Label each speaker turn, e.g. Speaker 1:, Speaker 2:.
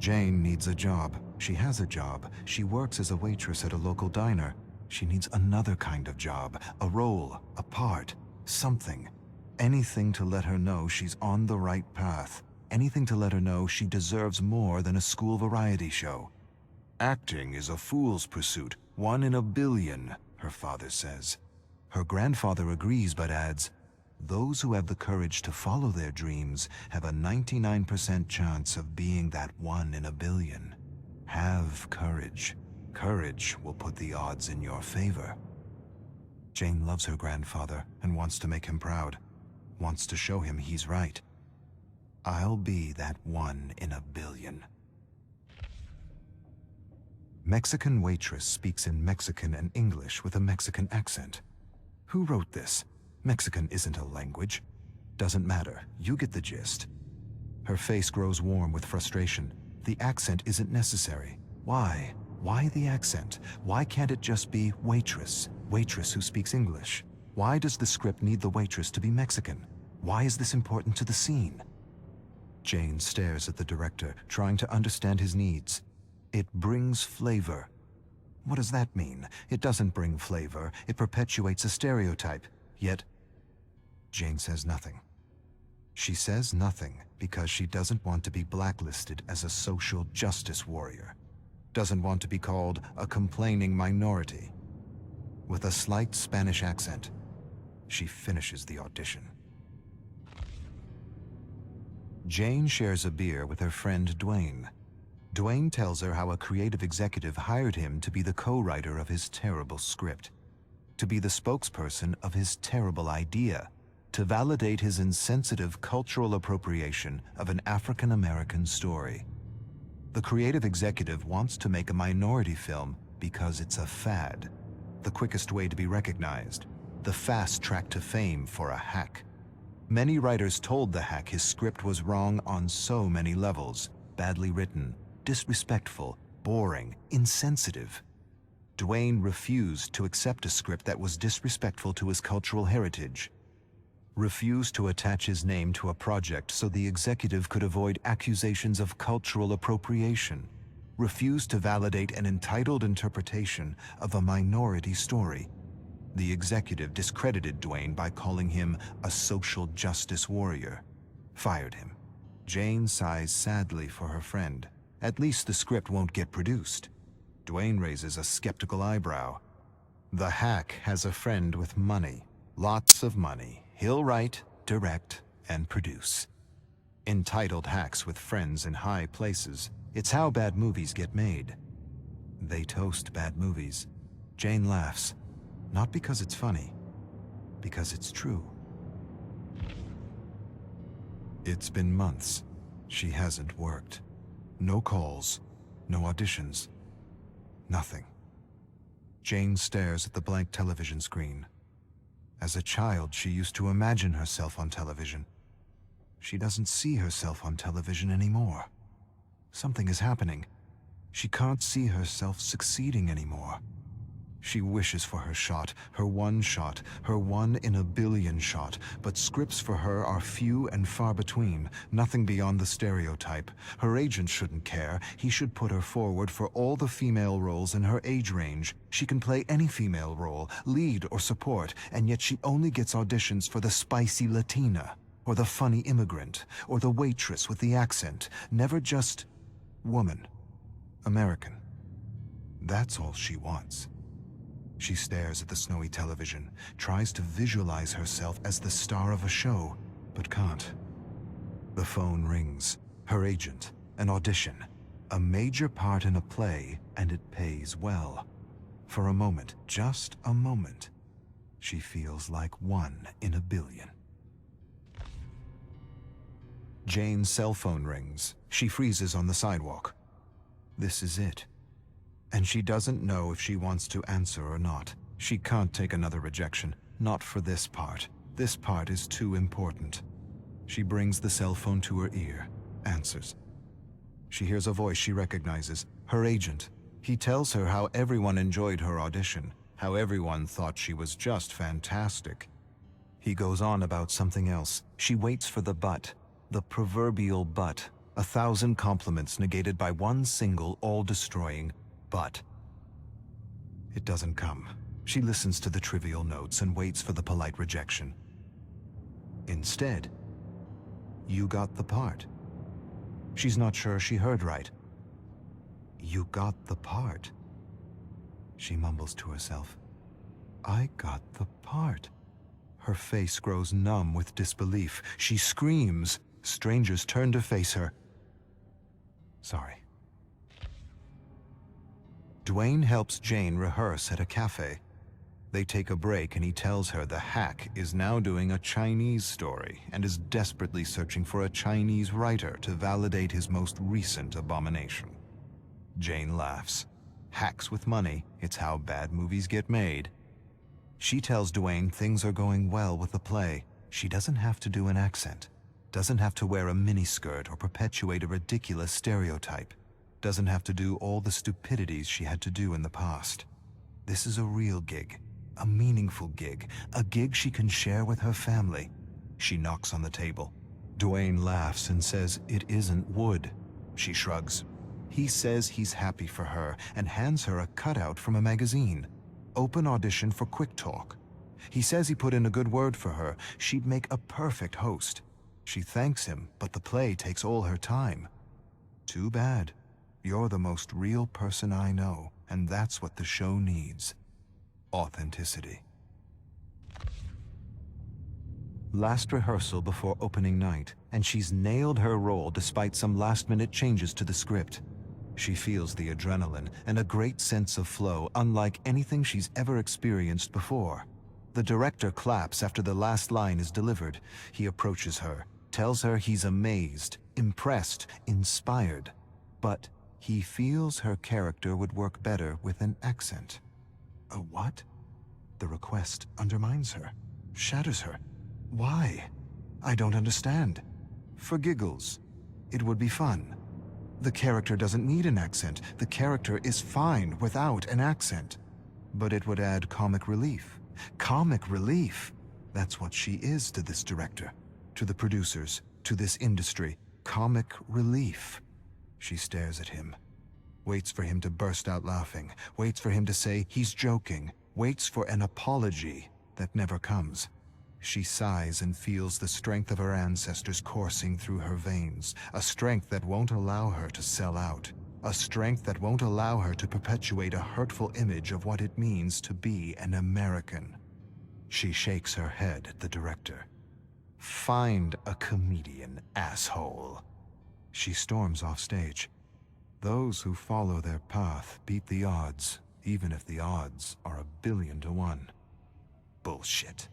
Speaker 1: Jayne needs a job. She has a job. She works as a waitress at a local diner. She needs another kind of job, a role, a part, something. Anything to let her know she's on the right path. Anything to let her know she deserves more than a school variety show. Acting is a fool's pursuit, 1 in a billion, her father says. Her grandfather agrees but adds, those who have the courage to follow their dreams have a 99% chance of being that 1 in a billion. Have courage. Courage will put the odds in your favor. Jayne loves her grandfather and wants to make him proud. Wants to show him he's right. I'll be that 1 in a billion. Mexican waitress speaks in Mexican and English with a Mexican accent. Who wrote this? Mexican isn't a language. Doesn't matter, you get the gist. Her face grows warm with frustration. The accent isn't necessary. Why? Why the accent? Why can't it just be waitress? Waitress who speaks English? Why does the script need the waitress to be Mexican? Why is this important to the scene? Jayne stares at the director, trying to understand his needs. It brings flavor. What does that mean? It doesn't bring flavor. It perpetuates a stereotype. Yet, Jayne says nothing. She says nothing because she doesn't want to be blacklisted as a social justice warrior. Doesn't want to be called a complaining minority. With a slight Spanish accent, she finishes the audition. Jayne shares a beer with her friend Duane. Duane tells her how a creative executive hired him to be the co-writer of his terrible script, to be the spokesperson of his terrible idea, to validate his insensitive cultural appropriation of an African-American story. The creative executive wants to make a minority film because it's a fad, the quickest way to be recognized, the fast track to fame for a hack. Many writers told the hack his script was wrong on so many levels, badly written, disrespectful, boring, insensitive. Duane refused to accept a script that was disrespectful to his cultural heritage. Refused to attach his name to a project so the executive could avoid accusations of cultural appropriation. Refused to validate an entitled interpretation of a minority story. The executive discredited Duane by calling him a social justice warrior. Fired him. Jayne sighs sadly for her friend. At least the script won't get produced. Duane raises a skeptical eyebrow. The hack has a friend with money. Lots of money. He'll write, direct, and produce. Entitled hacks with friends in high places. It's how bad movies get made. They toast bad movies. Jayne laughs. Not because it's funny. Because it's true. It's been months. She hasn't worked. No calls. No auditions. Nothing. Jayne stares at the blank television screen. As a child, she used to imagine herself on television. She doesn't see herself on television anymore. Something is happening. She can't see herself succeeding anymore. She wishes for her shot, her 1 shot, her 1 in a billion shot, but scripts for her are few and far between, nothing beyond the stereotype. Her agent shouldn't care. He should put her forward for all the female roles in her age range. She can play any female role, lead or support, and yet she only gets auditions for the spicy Latina, or the funny immigrant, or the waitress with the accent, never just woman, American. That's all she wants. She stares at the snowy television, tries to visualize herself as the star of a show, but can't. The phone rings. Her agent. An audition. A major part in a play, and it pays well. For a moment, just a moment, she feels like 1 in a billion. Jayne's cell phone rings. She freezes on the sidewalk. This is it. And she doesn't know if she wants to answer or not. She can't take another rejection. Not for this part. This part is too important. She brings the cell phone to her ear. Answers. She hears a voice she recognizes. Her agent. He tells her how everyone enjoyed her audition. How everyone thought she was just fantastic. He goes on about something else. She waits for the but. The proverbial but. 1,000 compliments negated by one single, all-destroying but. It doesn't come. She listens to the trivial notes and waits for the polite rejection. Instead, you got the part. She's not sure she heard right. You got the part. She mumbles to herself. I got the part. Her face grows numb with disbelief. She screams. Strangers turn to face her. Sorry. Duane helps Jayne rehearse at a cafe. They take a break and he tells her the hack is now doing a Chinese story and is desperately searching for a Chinese writer to validate his most recent abomination. Jayne laughs. Hacks with money, it's how bad movies get made. She tells Duane things are going well with the play. She doesn't have to do an accent, doesn't have to wear a miniskirt or perpetuate a ridiculous stereotype, doesn't have to do all the stupidities she had to do in the past. This is a real gig, a meaningful gig, a gig she can share with her family. She knocks on the table. Duane laughs and says it isn't wood. She shrugs. He says he's happy for her and hands her a cutout from a magazine. Open audition for Quick Talk. He says he put in a good word for her. She'd make a perfect host. She thanks him, but the play takes all her time. Too bad. You're the most real person I know, and that's what the show needs. Authenticity. Last rehearsal before opening night, and she's nailed her role despite some last-minute changes to the script. She feels the adrenaline and a great sense of flow unlike anything she's ever experienced before. The director claps after the last line is delivered. He approaches her, tells her he's amazed, impressed, inspired. But he feels her character would work better with an accent. A what? The request undermines her, shatters her. Why? I don't understand. For giggles. It would be fun. The character doesn't need an accent. The character is fine without an accent. But it would add comic relief. Comic relief! That's what she is to this director, to the producers, to this industry. Comic relief. She stares at him, waits for him to burst out laughing, waits for him to say he's joking, waits for an apology that never comes. She sighs and feels the strength of her ancestors coursing through her veins, a strength that won't allow her to sell out, a strength that won't allow her to perpetuate a hurtful image of what it means to be an American. She shakes her head at the director. Find a comedian, asshole. She storms off stage. Those who follow their path beat the odds, even if the odds are 1,000,000,000 to 1. Bullshit.